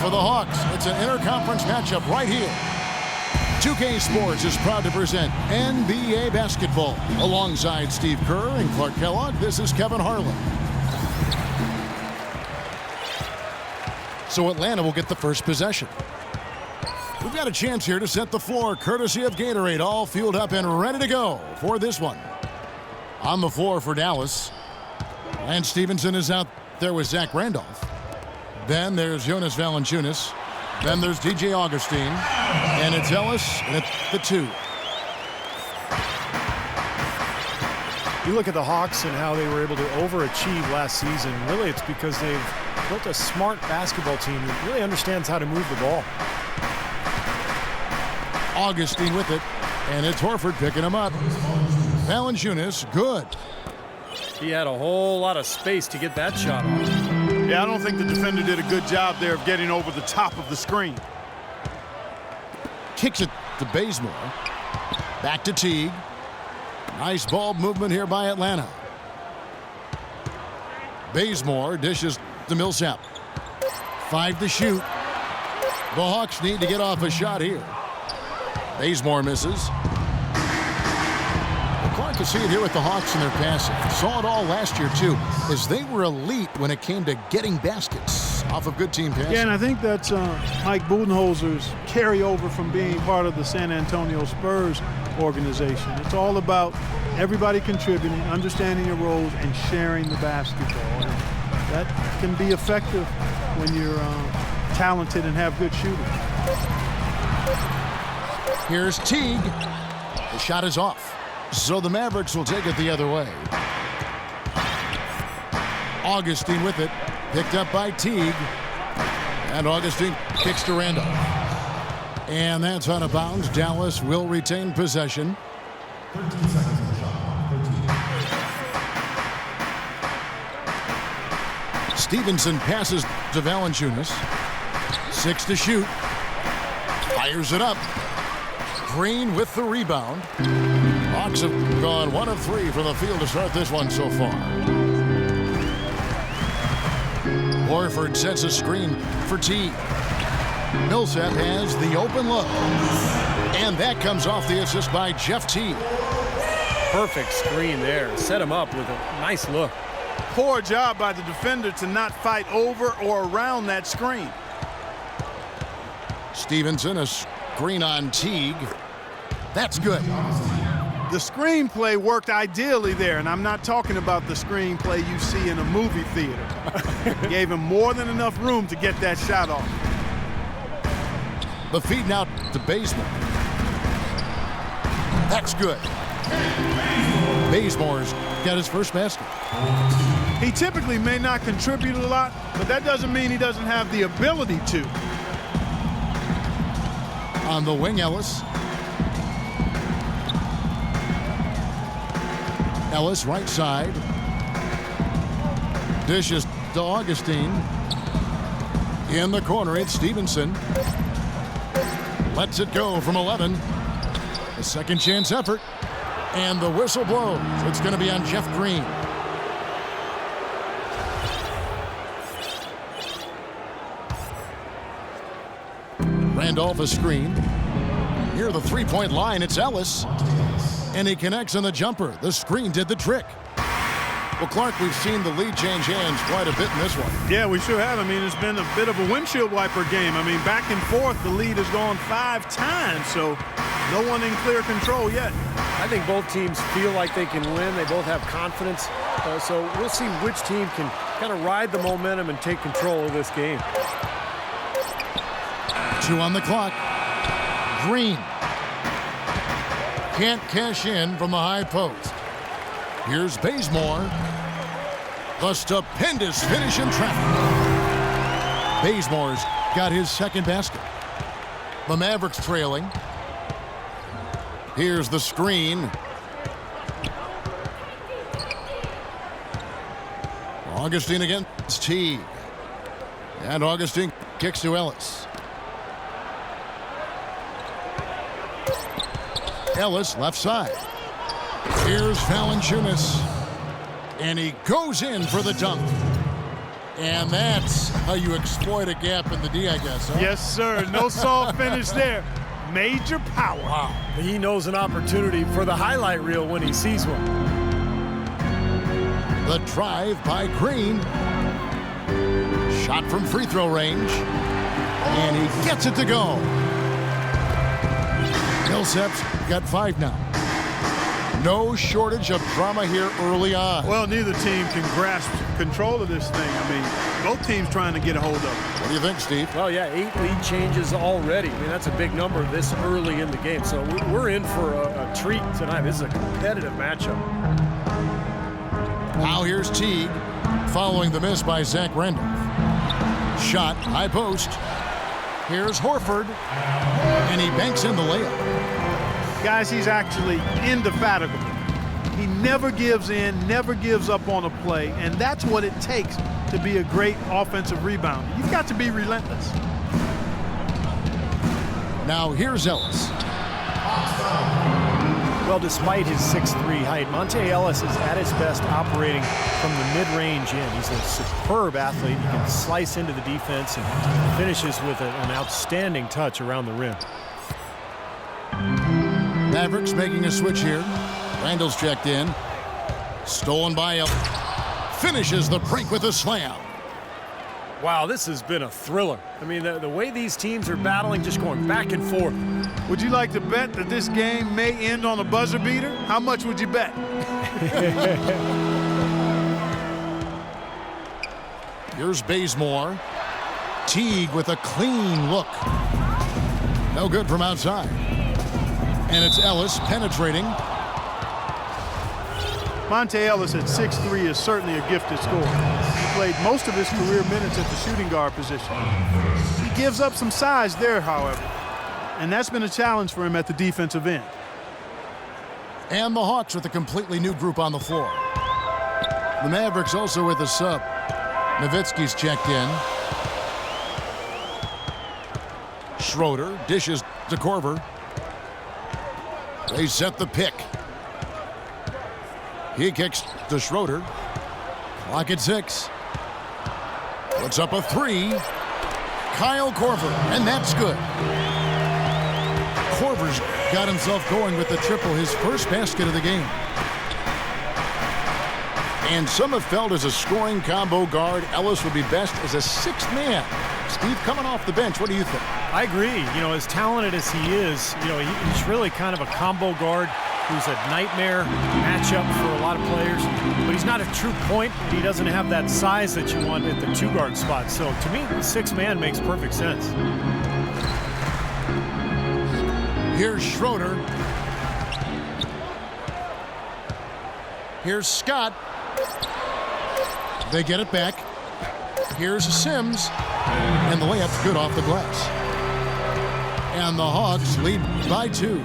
for the Hawks. It's an interconference matchup right here. 2K Sports is proud to present NBA basketball. Alongside Steve Kerr and Clark Kellogg, this is Kevin Harlan. So Atlanta will get the first possession. We've got a chance here to set the floor, courtesy of Gatorade, all fueled up and ready to go for this one. On the floor for Dallas, Lance Stevenson is out there with Zach Randolph. Then there's Jonas Valanciunas. Then there's DJ Augustine. And it's Ellis at the 2. You look at the Hawks and how they were able to overachieve last season. Really, it's because they've built a smart basketball team that really understands how to move the ball. Augustine with it. And it's Horford picking him up. Valanciunas, good. He had a whole lot of space to get that shot off. Yeah, I don't think the defender did a good job there of getting over the top of the screen. Kicks it to Bazemore. Back to Teague. Nice ball movement here by Atlanta. Bazemore dishes to Millsap. 5 to shoot. The Hawks need to get off a shot here. Bazemore misses. Clark can see it here with the Hawks in their passing. Saw it all last year, too, as they were elite when it came to getting baskets off of good team passing. Yeah, and I think that's Mike Budenholzer's carryover from being part of the San Antonio Spurs organization. It's all about everybody contributing, understanding your roles, and sharing the basketball. And that can be effective when you're talented and have good shooting. Here's Teague. The shot is off. So the Mavericks will take it the other way. Augustine with it. Picked up by Teague. And Augustine kicks to Randolph. And that's out of bounds. Dallas will retain possession. 13 seconds on the shot. 13. Stevenson passes to Valanciunas. 6 to shoot. Fires it up. Green with the rebound. Hawks have gone 1 of 3 from the field to start this one so far. Horford sets a screen for Teague. Millsap has the open look. And that comes off the assist by Jeff Teague. Perfect screen there. Set him up with a nice look. Poor job by the defender to not fight over or around that screen. Stevenson, a screen on Teague. That's good. The screenplay worked ideally there, and I'm not talking about the screenplay you see in a movie theater. Gave him more than enough room to get that shot off. The feed now to Bazemore. That's good. Bazemore's got his first basket. He typically may not contribute a lot, but that doesn't mean he doesn't have the ability to. On the wing, Ellis. Ellis, right side. Dishes to Augustine. In the corner, it's Stevenson. Lets it go from 11. A second chance effort. And the whistle blows. It's going to be on Jeff Green. Randolph a screen. Near the three-point line, it's Ellis. And he connects on the jumper. The screen did the trick. Well, Clark, we've seen the lead change hands quite a bit in this one. Yeah, we sure have. I mean, it's been a bit of a windshield wiper game. I mean, back and forth, the lead has gone 5 times, so no one in clear control yet. I think both teams feel like they can win. They both have confidence. So we'll see which team can kind of ride the momentum and take control of this game. 2 on the clock. Green. Can't cash in from the high post. Here's Bazemore. The stupendous finish in traffic. Bazemore's got his second basket. The Mavericks trailing. Here's the screen. Augustine against Teague. And Augustine kicks to Ellis. Ellis, left side. Here's Valanciunas. And he goes in for the dunk. And that's how you exploit a gap in the D, I guess. Huh? Yes, sir. No soft finish there. Major power. Wow. He knows an opportunity for the highlight reel when he sees one. The drive by Green. Shot from free throw range. And he gets it to go. Millsap's got 5 now. No shortage of drama here early on. Well, neither team can grasp control of this thing. I mean, both teams trying to get a hold of it. What do you think, Steve? Well, yeah, 8 lead changes already. I mean, that's a big number this early in the game. So we're in for a treat tonight. This is a competitive matchup. Now here's Teague following the miss by Zach Randolph. Shot, high post. Here's Horford, and he banks in the layup. Guys, he's actually indefatigable. He never gives in, never gives up on a play, and that's what it takes to be a great offensive rebounder. You've got to be relentless. Now here's Ellis. Well, despite his 6'3" height, Monte Ellis is at his best operating from the mid-range in. He's a superb athlete. He can slice into the defense and finishes with an outstanding touch around the rim. Mavericks making a switch here. Randall's checked in. Stolen by Ellis. Finishes the break with a slam. Wow, this has been a thriller. I mean, the way these teams are battling, just going back and forth. Would you like to bet that this game may end on a buzzer beater? How much would you bet? Here's Bazemore. Teague with a clean look. No good from outside. And it's Ellis penetrating. Monte Ellis at 6'3" is certainly a gifted scorer. He played most of his career minutes at the shooting guard position. He gives up some size there, however, and that's been a challenge for him at the defensive end. And the Hawks with a completely new group on the floor. The Mavericks also with a sub. Nowitzki's checked in. Schroeder dishes to Korver. They set the pick. He kicks to Schroeder. Clock at 6. Puts up a 3. Kyle Korver, and that's good. Korver's got himself going with the triple, his first basket of the game. And some have felt as a scoring combo guard, Ellis would be best as a 6th man. Steve, coming off the bench, what do you think? I agree. You know, as talented as he is, you know, he's really kind of a combo guard who's a nightmare matchup for a lot of players. But he's not a true point. He doesn't have that size that you want at the 2-guard spot. So to me, the 6th man makes perfect sense. Here's Schroeder. Here's Scott. They get it back. Here's Sims. And the layup's good off the glass. And the Hawks lead by 2.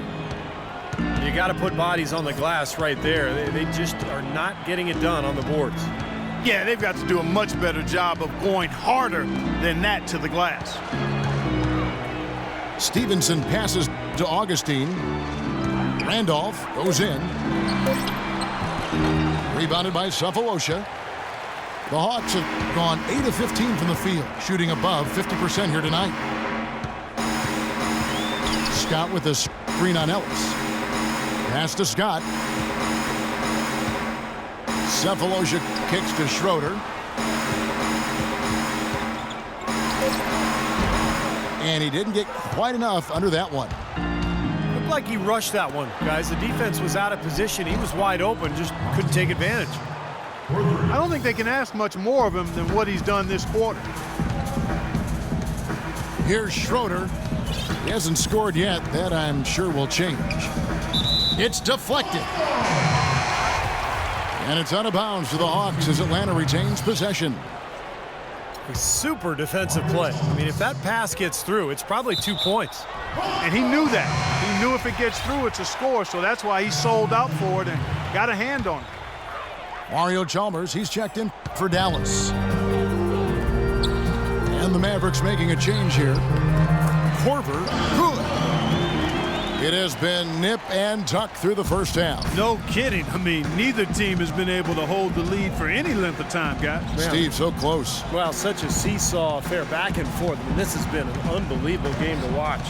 You got to put bodies on the glass right there. They just are not getting it done on the boards. Yeah, they've got to do a much better job of going harder than that to the glass. Stevenson passes to Augustine. Randolph goes in. Rebounded by Cephalosha. The Hawks have gone 8 of 15 from the field, shooting above 50% here tonight. Scott with a screen on Ellis. Pass to Scott. Cephalosha kicks to Schroeder. And he didn't get quite enough under that one. Looked like he rushed that one, guys. The defense was out of position. He was wide open, just couldn't take advantage. I don't think they can ask much more of him than what he's done this quarter. Here's Schroeder. He hasn't scored yet. That, I'm sure, will change. It's deflected. And it's out of bounds to the Hawks as Atlanta retains possession. A super defensive play. I mean, if that pass gets through, it's probably 2 points. And he knew that. He knew if it gets through, it's a score. So that's why he sold out for it and got a hand on it. Mario Chalmers, he's checked in for Dallas. And the Mavericks making a change here. Korver, good. It has been nip and tuck through the first half. No kidding. I mean, neither team has been able to hold the lead for any length of time, guys. Steve, so close. Well, such a seesaw affair back and forth. I mean, this has been an unbelievable game to watch.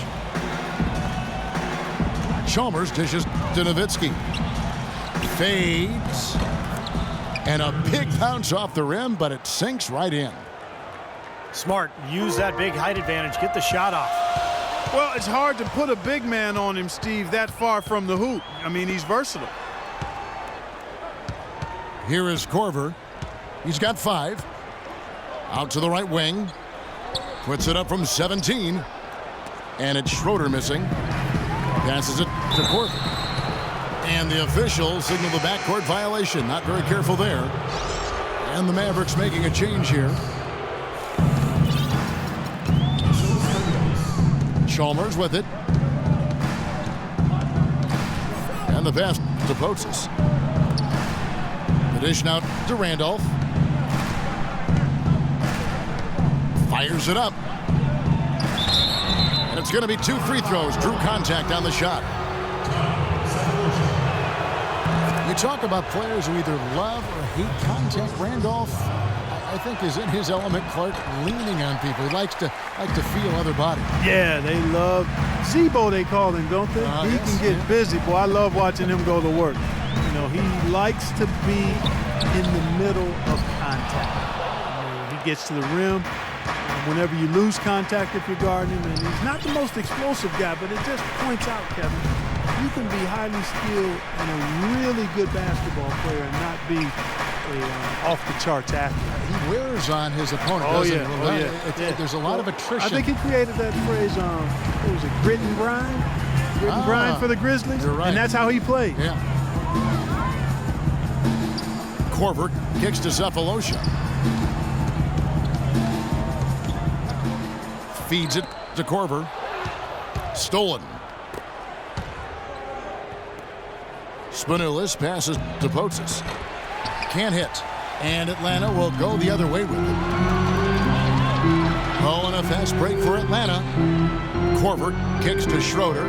Chalmers dishes to Nowitzki. Fades. And a big bounce off the rim, but it sinks right in. Smart. Use that big height advantage. Get the shot off. Well, it's hard to put a big man on him, Steve, that far from the hoop. I mean, he's versatile. Here is Korver. He's got 5. Out to the right wing. Puts it up from 17. And it's Schroeder missing. Passes it to Korver. And the official signaled the backcourt violation. Not very careful there. And the Mavericks making a change here. Chalmers with it. And the pass to Potzis. The dish now to Randolph. Fires it up. And it's going to be 2 free throws. Drew contact on the shot. You talk about players who either love or hate contact. Randolph, I think, is in his element. Clark leaning on people. He likes to feel other bodies. Yeah, they love Zebo, they call him, don't they? He Yes, can get busy. Boy, I love watching him go to work. You know, he likes to be in the middle of contact. You know, he gets to the rim. Whenever you lose contact, if you're guarding him, and he's not the most explosive guy, but it just points out, Kevin, you can be highly skilled and a really good basketball player and not be a off-the-charts athlete. He wears on his opponent, Oh, doesn't yeah. he? Oh, yeah. There's a lot of attrition. I think he created that phrase, what was it, grit and grind? Grit and grind for the Grizzlies? You're right. And that's how he played. Yeah. Korver kicks to Cephalosha. Feeds it to Korver. Stolen. Spanoulis passes to Potzis. Can't hit. And Atlanta will go the other way with it. Oh, and a fast break for Atlanta. Korver kicks to Schroeder.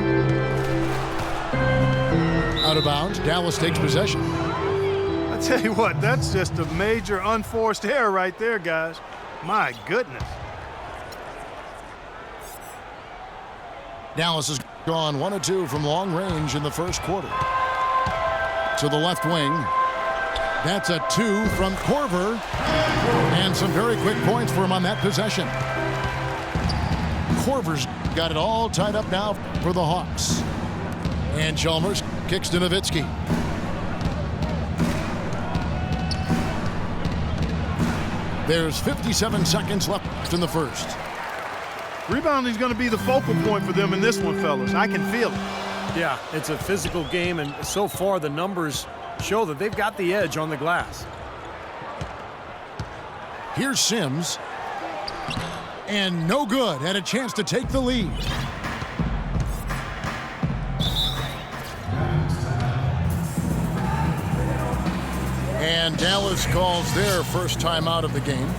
Out of bounds. Dallas takes possession. I tell you what, that's just a major unforced error right there, guys. My goodness. Dallas has gone 1 of 2 from long range in the first quarter. To the left wing. That's a 2 from Korver. And some very quick points for him on that possession. Korver's got it all tied up now for the Hawks. And Chalmers kicks to Nowitzki. There's 57 seconds left in the first. Rebounding is going to be the focal point for them in this one, fellas. I can feel it. Yeah, it's a physical game, and so far the numbers show that they've got the edge on the glass. Here's Sims. And no good. Had a chance to take the lead. And Dallas calls their first time out of the game.